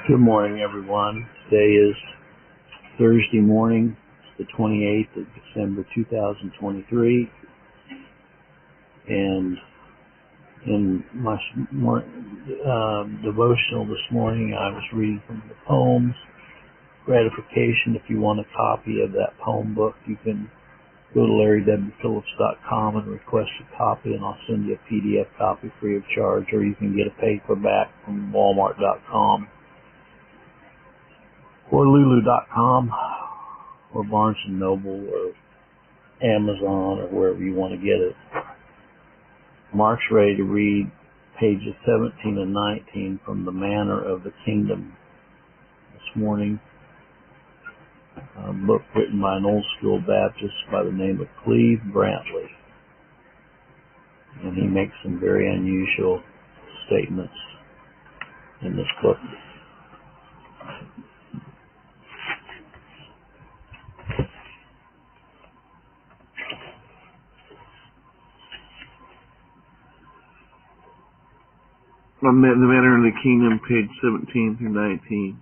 Good morning, everyone. Today is Thursday morning, the 28th of December, 2023. And in my devotional this morning, I was reading from the Poems Gratification. If you want a copy of that poem book, you can go to LarryWPhillips.com and request a copy, and I'll send you a PDF copy free of charge, or you can get a paperback from Walmart.com or Lulu.com or Barnes & Noble or Amazon or wherever you want to get it. Mark's ready to read pages 17 and 19 from The Manner of the Kingdom this morning, a book written by an old school Baptist by the name of Cleve Brantley. And he makes some very unusual statements in this book. The Manner of the Kingdom, page 17 through 19.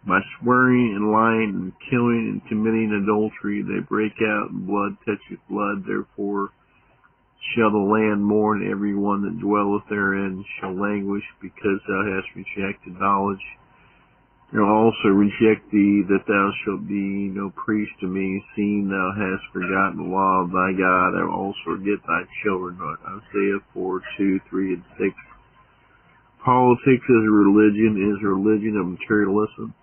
By swearing and lying and killing and committing adultery, they break out, and blood toucheth blood. Therefore shall the land mourn, every one that dwelleth therein shall languish, because thou hast rejected knowledge. And I'll also reject thee, that thou shalt be no priest to me, seeing thou hast forgotten the law of thy God. I will also forget thy children. Isaiah 4, 2, 3, and 6. Politics as a religion is a religion of materialism.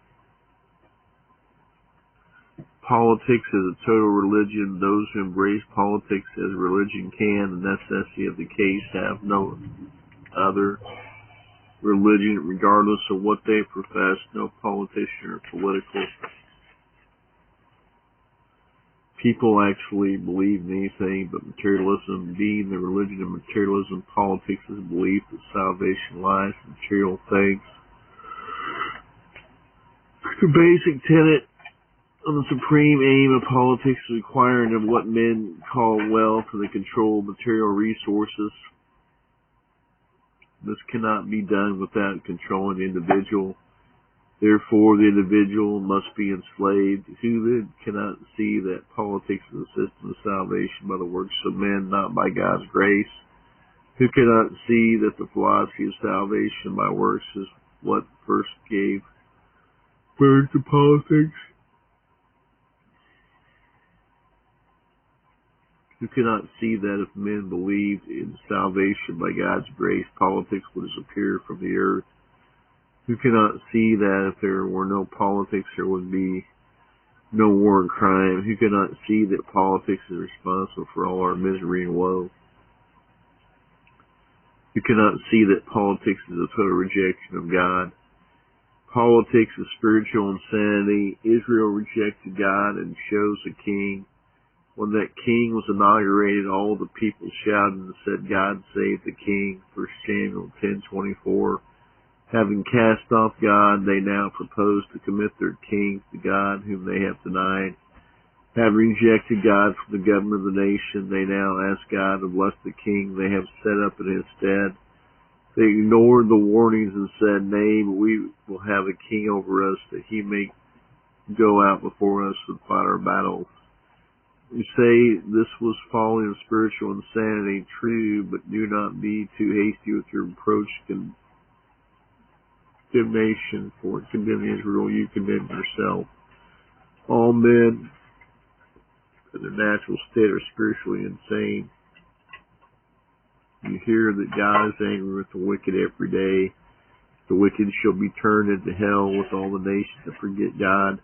Politics is a total religion. Those who embrace politics as a religion can, the necessity of the case, have no other religion, regardless of what they profess. No politician or political people actually believe in anything but materialism. Being the religion of materialism, politics is a belief that salvation lies in material things. The basic tenet of the supreme aim of politics is acquiring of what men call wealth and the control of material resources. This cannot be done without controlling the individual. Therefore, the individual must be enslaved. Who then cannot see that politics is a system of salvation by the works of men, not by God's grace? Who cannot see that the philosophy of salvation by works is what first gave birth to politics? Who cannot see that if men believed in salvation by God's grace, politics would disappear from the earth? Who cannot see that if there were no politics, there would be no war and crime? Who cannot see that politics is responsible for all our misery and woe? Who cannot see that politics is a total rejection of God? Politics is spiritual insanity. Israel rejected God and chose a king. When that king was inaugurated, all the people shouted and said, God save the king. 1 Samuel 10:24. Having cast off God, they now propose to commit their king to God whom they have denied. Having rejected God from the government of the nation, they now ask God to bless the king they have set up in his stead. They ignored the warnings and said, Nay, but we will have a king over us, that he may go out before us and fight our battles. You say this was following of spiritual insanity. True, but do not be too hasty with your approach to condemnation. For condemning Israel, you condemn yourself. All men in their natural state are spiritually insane. You hear that God is angry with the wicked every day. The wicked shall be turned into hell with all the nations that forget God.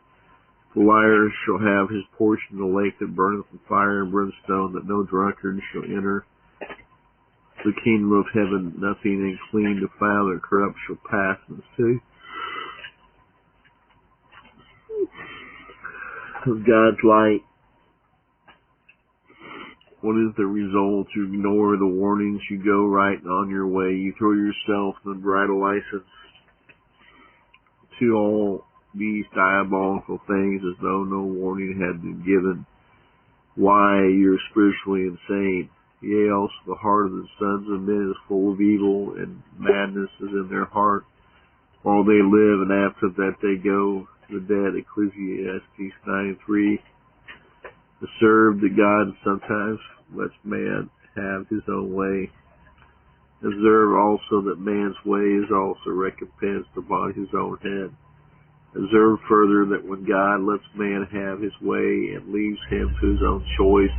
The liar shall have his portion in the lake that burneth with fire and brimstone, that no drunkard shall enter the kingdom of heaven. Nothing unclean, defiled, or corrupt shall pass in the city of God's light. What is the result? You ignore the warnings. You go right on your way. You throw yourself in the bridal license to all these diabolical things as though no warning had been given. Why, you're spiritually insane. Yea, also the heart of the sons of men is full of evil, and madness is in their heart. While they live, and after that they go to the dead. Ecclesiastes 9:3. Observe that God sometimes lets man have his own way. Observe also that man's way is also recompensed upon his own head. Observe further that when God lets man have his way and leaves him to his own choice,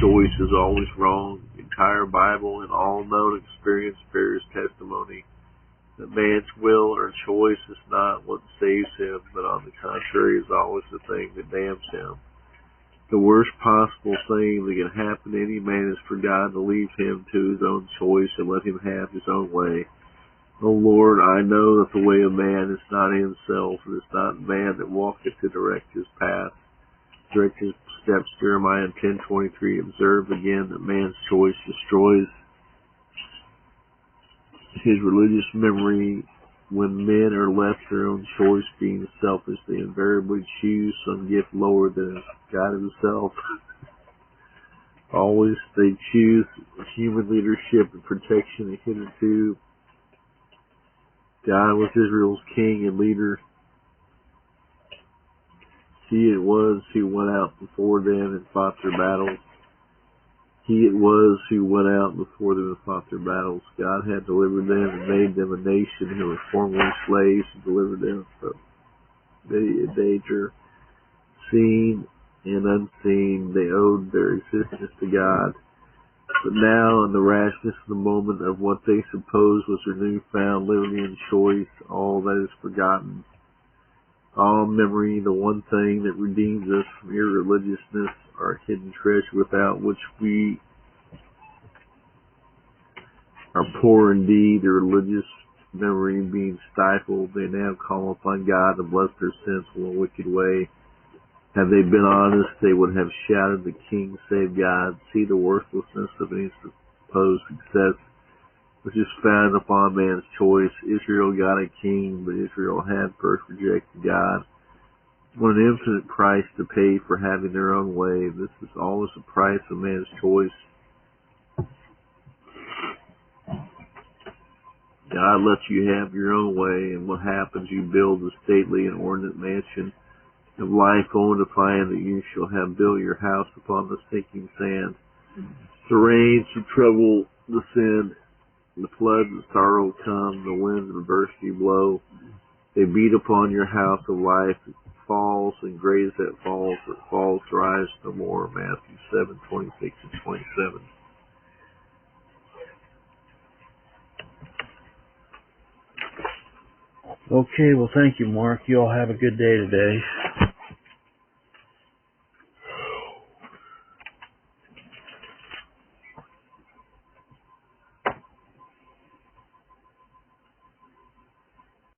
choice is always wrong. The entire Bible and all known experience bears testimony that man's will or choice is not what saves him, but on the contrary is always the thing that damns him. The worst possible thing that can happen to any man is for God to leave him to his own choice and let him have his own way. O Lord, I know that the way of man is not in himself, and it's not man that walketh to direct his path, direct his steps. Jeremiah 10:23. Observe again that man's choice destroys his religious memory. When men are left their own choice, being selfish, they invariably choose some gift lower than God himself. Always they choose human leadership and protection, and hitherto God was Israel's king and leader. He it was who went out before them and fought their battles. He it was who went out before them and fought their battles. God had delivered them and made them a nation who were formerly slaves, and delivered them from danger, seen and unseen. They owed their existence to God. But now, in the rashness of the moment of what they supposed was their newfound liberty and choice, all that is forgotten. All memory, the one thing that redeems us from irreligiousness, our hidden treasure without which we are poor indeed, the religious memory being stifled, they now call upon God to bless their sinful and wicked way. Had they been honest, they would have shouted, "The King save God." See the worthlessness of any supposed success which is founded upon man's choice. Israel got a king, but Israel had first rejected God. What an infinite price to pay for having their own way. This is always the price of man's choice. God lets you have your own way, and what happens? You build a stately and ornate mansion of life, only to find that you shall have built your house upon the sinking sand. The rains of trouble descend, the floods of sorrow come, the winds of adversity blow. They beat upon your house of life. It falls, and great as that falls, it falls, rise no more. Matthew 7:26 and 27. Okay, well, thank you, Mark. You all have a good day today.